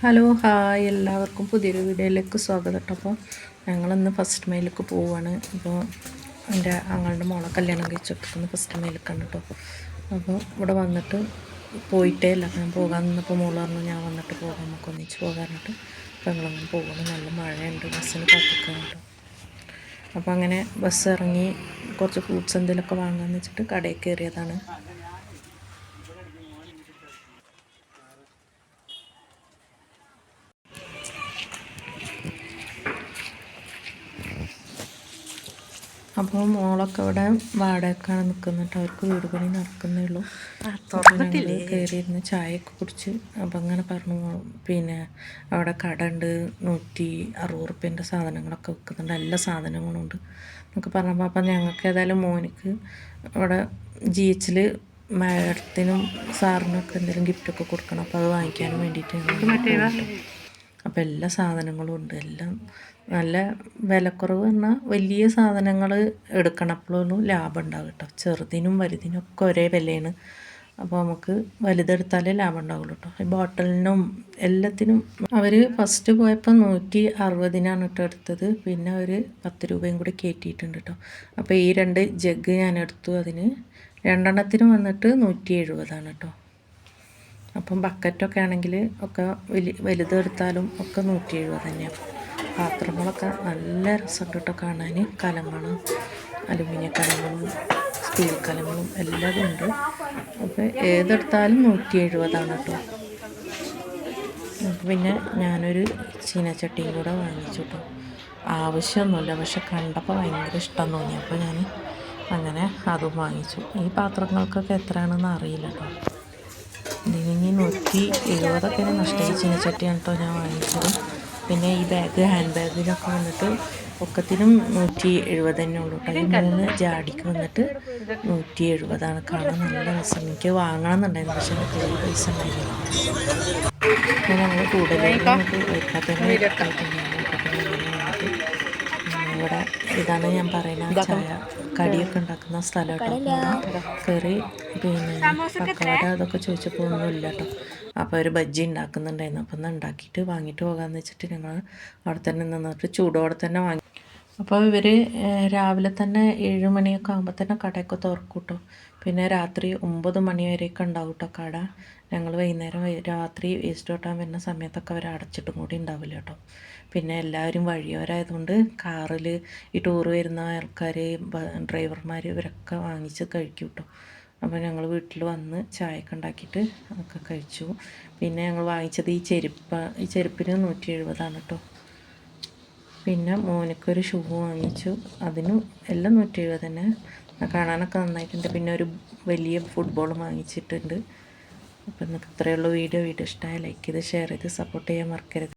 Hello hi എല്ലാവർക്കും പുതിയൊരു വീഡിയോയിലേക്ക് സ്വാഗതം കേട്ടോ. അപ്പോൾ ഞങ്ങളിന്ന് ഫസ്റ്റ് മൈലിലേക്ക് പോവുകയാണ്. അപ്പോൾ എൻ്റെ ആങ്ങളുടെ മോളെ കല്യാണം കഴിച്ചൊക്കെ ഫസ്റ്റ് മൈലിലേക്കാണ് കേട്ടോ. അപ്പോൾ ഇവിടെ വന്നിട്ട് പോയിട്ടേ ഇല്ല, ഞാൻ പോകാൻ നിന്നപ്പോൾ മോള് പറഞ്ഞു ഞാൻ വന്നിട്ട് പോകാം, നമുക്ക് ഒന്നിച്ച് പോകാനായിട്ട്. അപ്പോൾ ഞങ്ങളങ്ങനെ പോകണം. നല്ല മഴയുണ്ട്, ബസ്സിന് കാത്തിക്കാൻ കേട്ടോ. അപ്പോൾ അങ്ങനെ ബസ് ഇറങ്ങി കുറച്ച് ഫ്രൂട്ട്സ് എന്തെങ്കിലുമൊക്കെ വാങ്ങാമെന്ന് വെച്ചിട്ട് കടയിൽ കയറിയതാണ്. അപ്പോൾ മോളൊക്കെ ഇവിടെ വാടകയ്ക്കാണ് നിൽക്കുന്നിട്ട്, അവർക്ക് വീട് പണി നടക്കുന്നേ ഉള്ളൂ. കയറിയിരുന്ന് ചായയൊക്കെ കുടിച്ച് അപ്പം അങ്ങനെ പറഞ്ഞു, പിന്നെ അവിടെ കട ഉണ്ട്, 160 സാധനങ്ങളൊക്കെ വിൽക്കുന്നുണ്ട്, എല്ലാ സാധനങ്ങളും ഉണ്ട് എന്നൊക്കെ പറഞ്ഞപ്പോൾ അപ്പം ഞങ്ങൾക്ക് ഏതായാലും മോനിക്ക് അവിടെ GH മാഡത്തിനും സാറിനൊക്കെ എന്തെങ്കിലും ഗിഫ്റ്റൊക്കെ കൊടുക്കണം, അപ്പോൾ അത് വാങ്ങിക്കാനും വേണ്ടിയിട്ട്. അപ്പോൾ എല്ലാ സാധനങ്ങളും ഉണ്ട്, എല്ലാം നല്ല വിലക്കുറവ് പറഞ്ഞാൽ വലിയ സാധനങ്ങൾ എടുക്കണം, അപ്പോഴൊന്നും ലാഭം ഉണ്ടാവും കേട്ടോ. ചെറുതിനും വലുതിനും ഒക്കെ ഒരേ വിലയാണ്. അപ്പോൾ നമുക്ക് വലുതെടുത്താലേ ലാഭം ഉണ്ടാവുള്ളൂ കേട്ടോ. ഈ ബോട്ടലിനും എല്ലാത്തിനും അവർ ഫസ്റ്റ് പോയപ്പോൾ 160 കേട്ടോ എടുത്തത്, പിന്നെ അവർ 10 രൂപയും കൂടി കയറ്റിയിട്ടുണ്ട് കേട്ടോ. അപ്പോൾ ഈ 2 ജഗ് ഞാൻ എടുത്തു, അതിന് 2 എണ്ണത്തിന് വന്നിട്ട് 170 കേട്ടോ. അപ്പം ബക്കറ്റൊക്കെ ആണെങ്കിൽ ഒക്കെ വലുതെടുത്താലും ഒക്കെ 170 തന്നെയാണ്. പാത്രങ്ങളൊക്കെ നല്ല രസമുണ്ട് കേട്ടോ കാണാൻ. കലങ്ങൾ, അലുമിനിയം കലങ്ങളും സ്റ്റീൽ കലങ്ങളും എല്ലാം ഉണ്ട്. അപ്പോൾ ഏതെടുത്താലും 170 കേട്ടോ. പിന്നെ ഞാനൊരു ചീനച്ചട്ടിയും കൂടെ വാങ്ങിച്ചു കേട്ടോ. ആവശ്യമൊന്നുമില്ല, പക്ഷെ കണ്ടപ്പോൾ ഭയങ്കര ഇഷ്ടം തോന്നി, അപ്പോൾ ഞാൻ അങ്ങനെ അതും വാങ്ങിച്ചു. ഈ പാത്രങ്ങൾക്കൊക്കെ എത്രയാണെന്ന് അറിയില്ല കേട്ടോ. ഇതിന് 170 നഷ്ടമായി. ചീനച്ചട്ടിയാണ് കേട്ടോ ഞാൻ വാങ്ങിച്ചത്. പിന്നെ ഈ ബാഗ്, ഹാൻഡ് ബാഗിനൊക്കെ വന്നിട്ട് ഒക്കത്തിനും 170 തന്നെ ഉള്ളൂ കേട്ടോ. ഈ 3 ജാടിക്ക് വന്നിട്ട് 170 കാണാൻ നല്ല രസം. എനിക്ക് വാങ്ങണം എന്നുണ്ടായിരുന്നു, പക്ഷേ എനിക്ക് പൈസ ഉണ്ടായിരുന്നില്ല. അപ്പോൾ ഞങ്ങൾ കൂടുതലായിട്ട് വയ്ക്കാൻ തന്നെ ഇവിടെ ഇതാണ് ഞാൻ പറയുന്ന ചായ കടിയൊക്കെ ഉണ്ടാക്കുന്ന സ്ഥലം കേട്ടോ. കയറി പിന്നെ പക്കവട അതൊക്കെ ചോദിച്ചപ്പോൾ ഒന്നുമില്ല കേട്ടോ. അപ്പോൾ ഒരു ബജ്ജി ഉണ്ടാക്കുന്നുണ്ടായിരുന്നു, അപ്പോൾ ഒന്ന് ഉണ്ടാക്കിയിട്ട് വാങ്ങിയിട്ട് പോകാമെന്ന് വെച്ചിട്ട് ഞങ്ങൾ അവിടെ തന്നെ നിന്നിട്ട് ചൂടോടെ തന്നെ വാങ്ങി. അപ്പോൾ ഇവർ രാവിലെ തന്നെ 7 മണിയൊക്കെ ആകുമ്പോൾ തന്നെ കടയൊക്കെ തുറക്കും കേട്ടോ. പിന്നെ രാത്രി 9 മണി വരെയൊക്കെ ഉണ്ടാവും കേട്ടോ കട. ഞങ്ങൾ വൈകുന്നേരം രാത്രി വേസ്റ്റ് കൊട്ടാൻ വരുന്ന സമയത്തൊക്കെ അവർ അടച്ചിട്ടും കൂടി ഉണ്ടാവില്ല കേട്ടോ. പിന്നെ എല്ലാവരും വഴിയോരായതുകൊണ്ട് കാറിൽ ഈ ടൂർ വരുന്ന ആൾക്കാർ, ഡ്രൈവർമാർ ഇവരൊക്കെ വാങ്ങിച്ച് കഴിക്കും കേട്ടോ. അപ്പോൾ ഞങ്ങൾ വീട്ടിൽ വന്ന് ചായയൊക്കെ ഉണ്ടാക്കിയിട്ട് അതൊക്കെ കഴിച്ചു. പിന്നെ ഞങ്ങൾ വാങ്ങിച്ചത് ഈ ചെരുപ്പിന് 170 കേട്ടോ. പിന്നെ മോനിക്കൊരു ഷൂ വാങ്ങിച്ചു, അതിനും എല്ലാം 170 തന്നെ. കാണാനൊക്കെ നന്നായിട്ടുണ്ട്. പിന്നെ ഒരു വലിയ ഫുട്ബോൾ വാങ്ങിച്ചിട്ടുണ്ട്. അപ്പോൾ ഇന്നൊക്കെ ഇത്രയേ ഉള്ളൂ വീഡിയോ. ഇഷ്ടമായ ലൈക്ക് ചെയ്ത് ഷെയർ ചെയ്ത് സപ്പോർട്ട് ചെയ്യാൻ മറക്കരുത്.